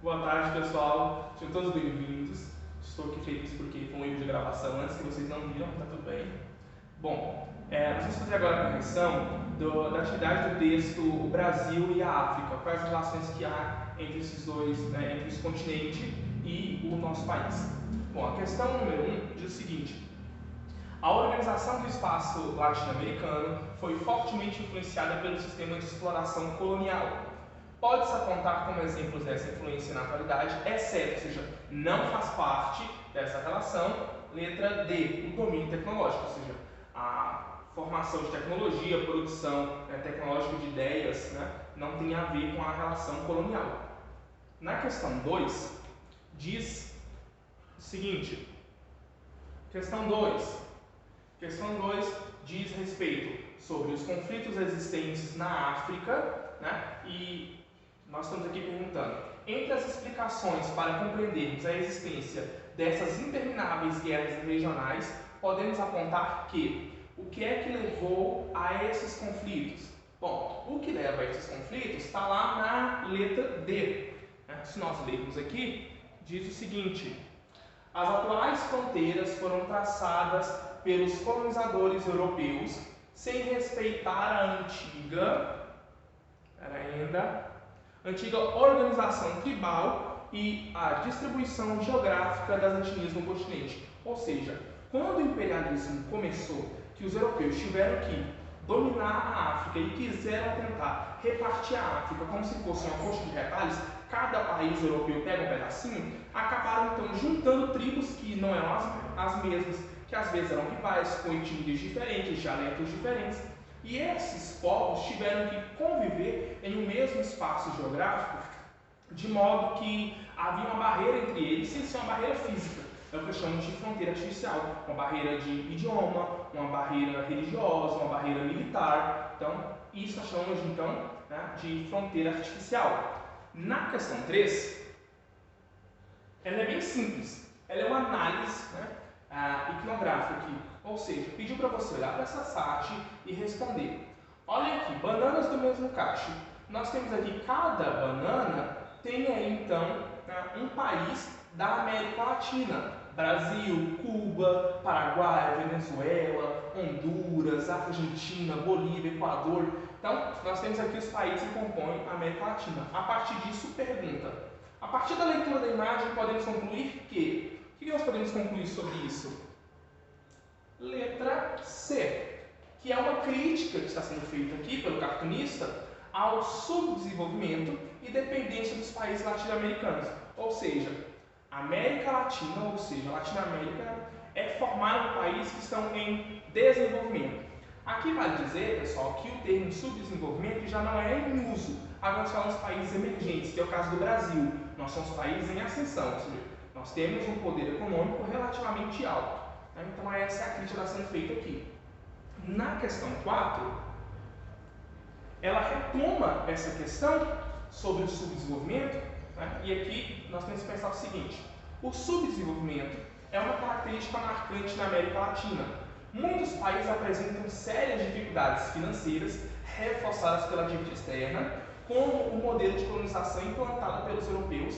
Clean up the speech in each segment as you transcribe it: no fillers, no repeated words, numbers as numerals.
Boa tarde, pessoal. Sejam todos bem-vindos. Estou aqui feliz porque foi um erro de gravação antes que vocês não viram, tá tudo bem. Bom, nós vamos fazer agora a correção da atividade do texto o Brasil e a África. Quais as relações que há entre esses dois, né, entre esse continente e o nosso país. Bom, a questão número 1 diz o seguinte: a organização do espaço latino-americano foi fortemente influenciada pelo sistema de exploração colonial. Pode-se apontar como exemplos dessa influência na atualidade, exceto, ou seja, não faz parte dessa relação, letra D, o domínio tecnológico, ou seja, a formação de tecnologia, produção tecnológica de ideias, né, não tem a ver com a relação colonial. Na questão 2, diz o seguinte, questão 2 diz respeito sobre os conflitos existentes na África, né, e nós estamos aqui perguntando, entre as explicações para compreendermos a existência dessas intermináveis guerras regionais, podemos apontar o que é que levou a esses conflitos? Bom, o que leva a esses conflitos está lá na letra D. Se nós lermos aqui, diz o seguinte: as atuais fronteiras foram traçadas pelos colonizadores europeus sem respeitar a antiga organização tribal e a distribuição geográfica das etnias no continente. Ou seja, quando o imperialismo começou, que os europeus tiveram que dominar a África e quiseram tentar repartir a África como se fosse uma coxa de retalhos, cada país europeu pega um pedacinho, acabaram então juntando tribos que não eram as mesmas, que às vezes eram rivais, com etnias diferentes, dialetos diferentes, e esses povos tiveram que conviver em um mesmo espaço geográfico, de modo que havia uma barreira entre eles, sem ser uma barreira física. É o que eu chamo de fronteira artificial, uma barreira de idioma, uma barreira religiosa, uma barreira militar. Então, isso nós chamamos de fronteira artificial. Na questão 3, ela é bem simples. Ela é uma análise iconográfica aqui. Ou seja, pediu para você olhar para essa SAT e responder. Olha aqui, bananas do mesmo cacho. Nós temos aqui, cada banana tem aí então um país da América Latina. Brasil, Cuba, Paraguai, Venezuela, Honduras, Argentina, Bolívia, Equador. Então, nós temos aqui os países que compõem a América Latina. A partir disso, pergunta. A partir da leitura da imagem, podemos concluir que... O que nós podemos concluir sobre isso? Letra C, que é uma crítica que está sendo feita aqui pelo cartunista ao subdesenvolvimento e dependência dos países latino-americanos. Ou seja, América Latina, ou seja, Latinoamérica, é formada por países que estão em desenvolvimento. Aqui vale dizer, pessoal, que o termo subdesenvolvimento já não é em uso. Agora nós falamos países emergentes, que é o caso do Brasil. Nós somos países em ascensão, ou seja, nós temos um poder econômico relativamente alto. Então essa é a crítica que está sendo feita aqui. Na questão 4, ela retoma essa questão sobre o subdesenvolvimento, e aqui nós temos que pensar o seguinte: o subdesenvolvimento é uma característica marcante na América Latina. Muitos países apresentam sérias dificuldades financeiras, reforçadas pela dívida externa, como o modelo de colonização implantado pelos europeus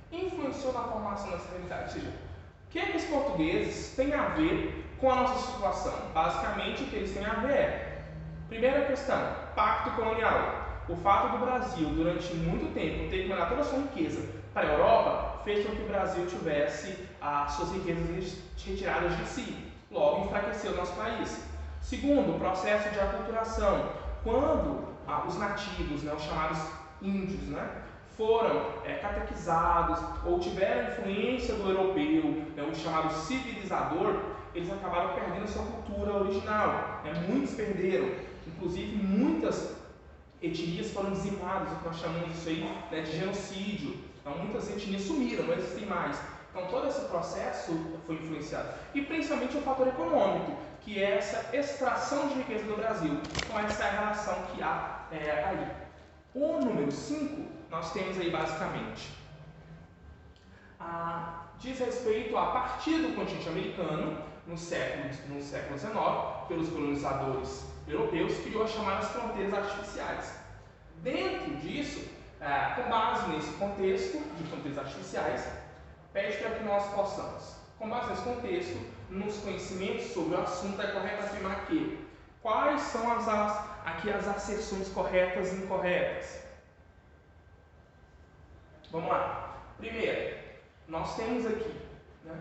influenciou na formação dessa realidade. Ou seja, o que os portugueses têm a ver com a nossa situação? Basicamente, o que eles têm a ver é: primeira questão, pacto colonial. O fato do Brasil, durante muito tempo, ter que mandar toda a sua riqueza para a Europa, fez com que o Brasil tivesse as suas riquezas retiradas de si. Logo, enfraqueceu o nosso país. Segundo, o processo de aculturação. Quando os nativos, os chamados índios, foram catequizados ou tiveram influência do europeu, o chamado civilizador, eles acabaram perdendo a sua cultura original. Muitos perderam, inclusive muitas etnias foram dizimadas, o que nós chamamos isso aí de genocídio. Então muitas etnias sumiram, não existem mais. Então todo esse processo foi influenciado. E principalmente o fator econômico, que é essa extração de riqueza do Brasil. Então essa é a relação que há aí. O número 5, nós temos aí basicamente diz respeito a partir do continente americano, no século XIX, pelos colonizadores europeus, criou as chamadas fronteiras artificiais. Dentro disso, Com base nesse contexto de fronteiras artificiais, pede para que nós possamos, com base nesse contexto, nos conhecimentos sobre o assunto, é correto afirmar que quais são aqui as asserções corretas e incorretas. Vamos lá. Primeiro, nós temos aqui, né,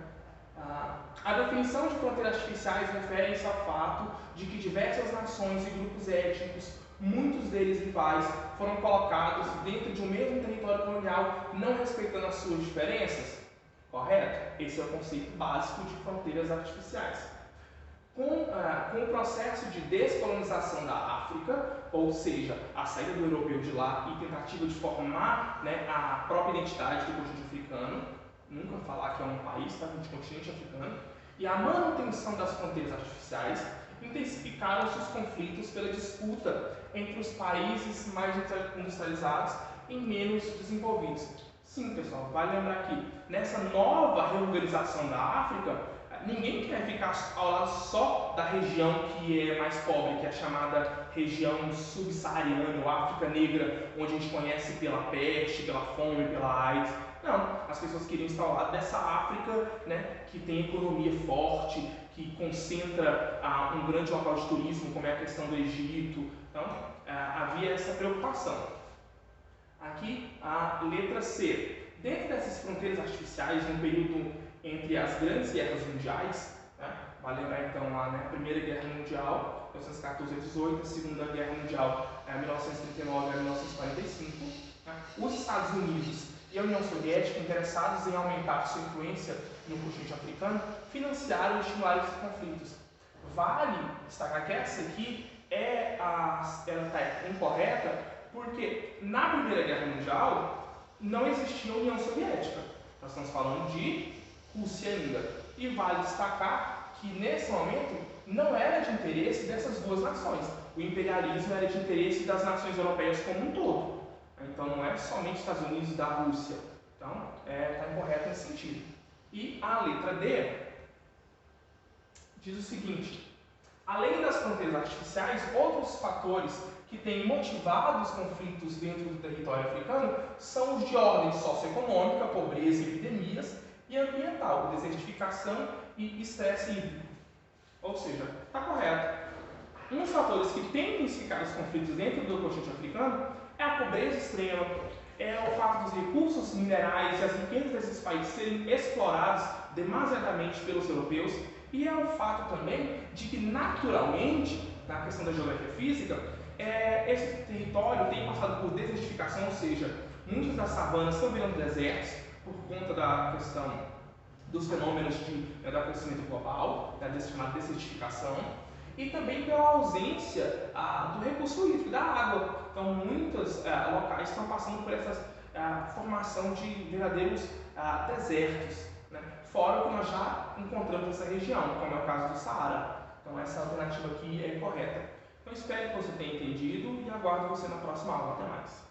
a definição de fronteiras artificiais refere-se ao fato de que diversas nações e grupos étnicos, muitos deles rivais, foram colocados dentro de um mesmo território colonial, não respeitando as suas diferenças. Correto? Esse é o conceito básico de fronteiras artificiais. Com o processo de descolonização da África, ou seja, a saída do europeu de lá e tentativa de formar, né, a própria identidade do continente africano, nunca falar que é um país, tá, de continente africano, e a manutenção das fronteiras artificiais, intensificaram-se os conflitos pela disputa entre os países mais industrializados e menos desenvolvidos. Sim, pessoal, vale lembrar que nessa nova reorganização da África, ninguém quer ficar ao lado só da região que é mais pobre, que é a chamada região subsaariana, ou África Negra, onde a gente conhece pela peste, pela fome, pela AIDS. Não, as pessoas queriam estar ao lado dessa África, né, que tem economia forte, que concentra um grande local de turismo, como é a questão do Egito. Então, havia essa preocupação. Aqui, a letra C. Dentro dessas fronteiras artificiais, no período entre as grandes guerras mundiais, né, vale lembrar então lá, né, a Primeira Guerra Mundial, 1914 a 18, a Segunda Guerra Mundial, 1939 a 1945, né, os Estados Unidos e a União Soviética, interessados em aumentar sua influência no continente africano, financiaram e estimularam esses conflitos. Vale destacar que essa aqui ela está incorreta, porque na Primeira Guerra Mundial não existia a União Soviética. Nós estamos falando de Rússia ainda. E vale destacar que nesse momento não era de interesse dessas duas nações. O imperialismo era de interesse das nações europeias como um todo. Então não é somente Estados Unidos e da Rússia. Então está incorreto nesse sentido. E a letra D diz o seguinte: além das fronteiras artificiais, outros fatores que têm motivado os conflitos dentro do território africano são os de ordem socioeconômica, pobreza e epidemias, e ambiental, desertificação e estresse hídrico. Ou seja, está correto. Um dos fatores que tem intensificado os conflitos dentro do continente africano é a pobreza extrema, é o fato dos recursos minerais e as riquezas desses países serem explorados demasiadamente pelos europeus, e é o fato também de que, naturalmente, na questão da geografia física, esse território tem passado por desertificação, ou seja, muitas das savanas estão virando desertos por conta da questão dos fenômenos do aquecimento global, desse chamado desertificação, e também pela ausência do recurso hídrico, da água. Então, muitos locais estão passando por essa formação de verdadeiros desertos, né? Fora o que nós já encontramos nessa região, como é o caso do Saara. Então, essa alternativa aqui é correta. Então, espero que você tenha entendido e aguardo você na próxima aula. Até mais!